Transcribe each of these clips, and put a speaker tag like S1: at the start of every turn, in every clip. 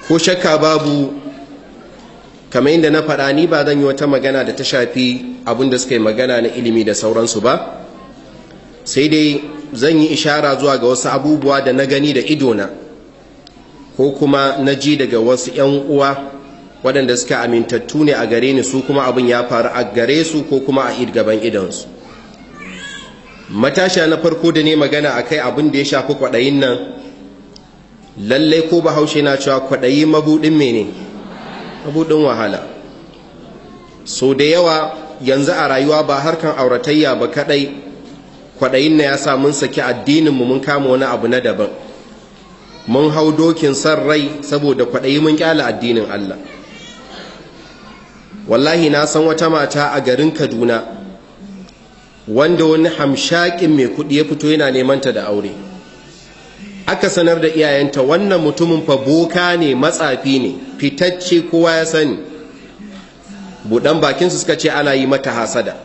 S1: ko shakka babu, kamar yadda na faɗa, ni ba zan yi wata magana da ta shafi abin da suka yi magana na ilimi da sauransu ba, sai dai zan yi ishara zuwa ga wasu abubuwa da na gani da idona ko kuma na ji daga wasu 'yan uwa waɗanda suka amintattu ne a gare ni, su kuma abin ya faru a gare su ko kuma a gaban idansu. Matashiya na farko da ne magana a kai abin da ya shafi kwaɗayin nan, lallai ko bahaushe na cewa kwaɗayi mabuɗin mene? Mabuɗin wahala. So da yawa yanzu a rayuwa ba harkan auratayya ba kaɗai, kwaɗayin na ya sa mun saki addininmu mun kama wani abu na daban, mun hau dokin san rai saboda kwaɗayi mun kyala addinin Allah. Wallahi na san wata mata a garin Kaduna wanda wani hamshakin mai kuɗi ya fito yana neman ta da aure. Aka sanar da iyayenta wannan mutumin fa boka ne, matsafi ne, fitacce, kowa ya sani. Buɗan bakinsu suka ce ana yi mata hasada,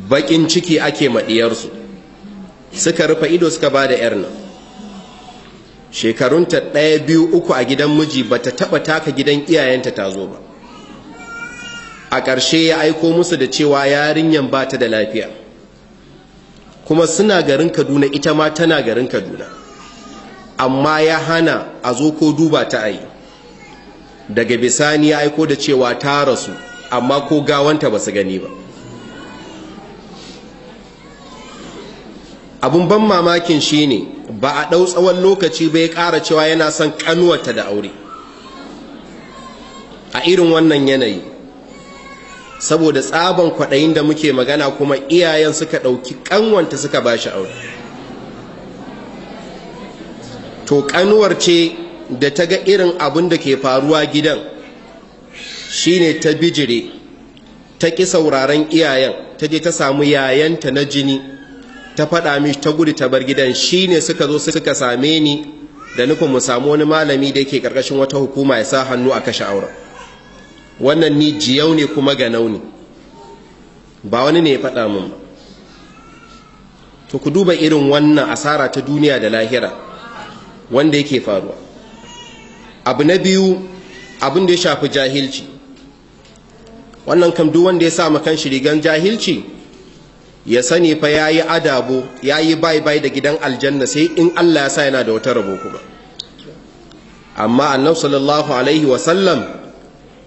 S1: baƙin ciki ake maɗiyarsu. Suka rufe ido suka ba da 'yar nan. Shekarunta 1, 2, 3 a gidan miji, ba ta taɓa taka gidan iyayenta ta zo ba. A ƙarshe ya aiko musu da cewa yarinyan ba ta da lafiya, kuma suna garin Kaduna, ita ma tana garin Kaduna, amma ya hana a zo ko duba ta ayi. Daga bisani ya aiko da cewa ta rasu, amma ko gawanta ba su gani ba. Abun ban mamakin shine ba a ɗau tsawon lokaci ba ya ƙara cewa yana son ƙanuwarta da aure a irin wannan yanayi. Saboda tsaban kwaɗayin da muke magana, kuma iyayen suka ɗauki ƙanwanta suka ba shi aure. To ƙanuwar ce da ta ga irin abin da ke faruwa gidan, shine ta bijire, ta ƙi sauraron iyayen, ta je ta samu yayanta na jini, ta faɗa mishi, ta gudu ta bar gidan. Shine suka zo suka same ni da nufin mu samu wani malami da yake ƙarƙashin wata hukuma ya sa hannu a kashe auren. Wannan ni jiyau ne kuma ganau ne, ba wani ne ya faɗa min ba. To ku duba irin wannan asara ta duniya da lahira wanda yake faruwa. Abu na biyu, abin da ya shafi jahilci. Wannan kam duk wanda ya sa makan shi rigan jahilci, ya sani fa yayi adabo, yayi bai da gidan aljanna, sai in Allah ya sa yana da wata rabo kuma. Amma Annabi sallallahu alaihi wasallam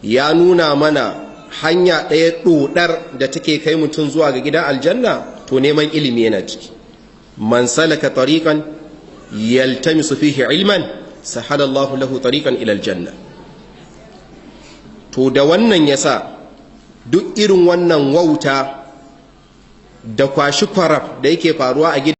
S1: ya nuna mana hanya ɗaya ɗoɗar da take kai mutum zuwa ga gidan aljanna, to neman ilimi yana ciki. Man salaka tariqan yaltamisu fihi ilman sahala Allahu lahu tariqan ila aljanna. To da wannan yasa duk irin wannan wauta da kwashi kwaraf da yake faruwa a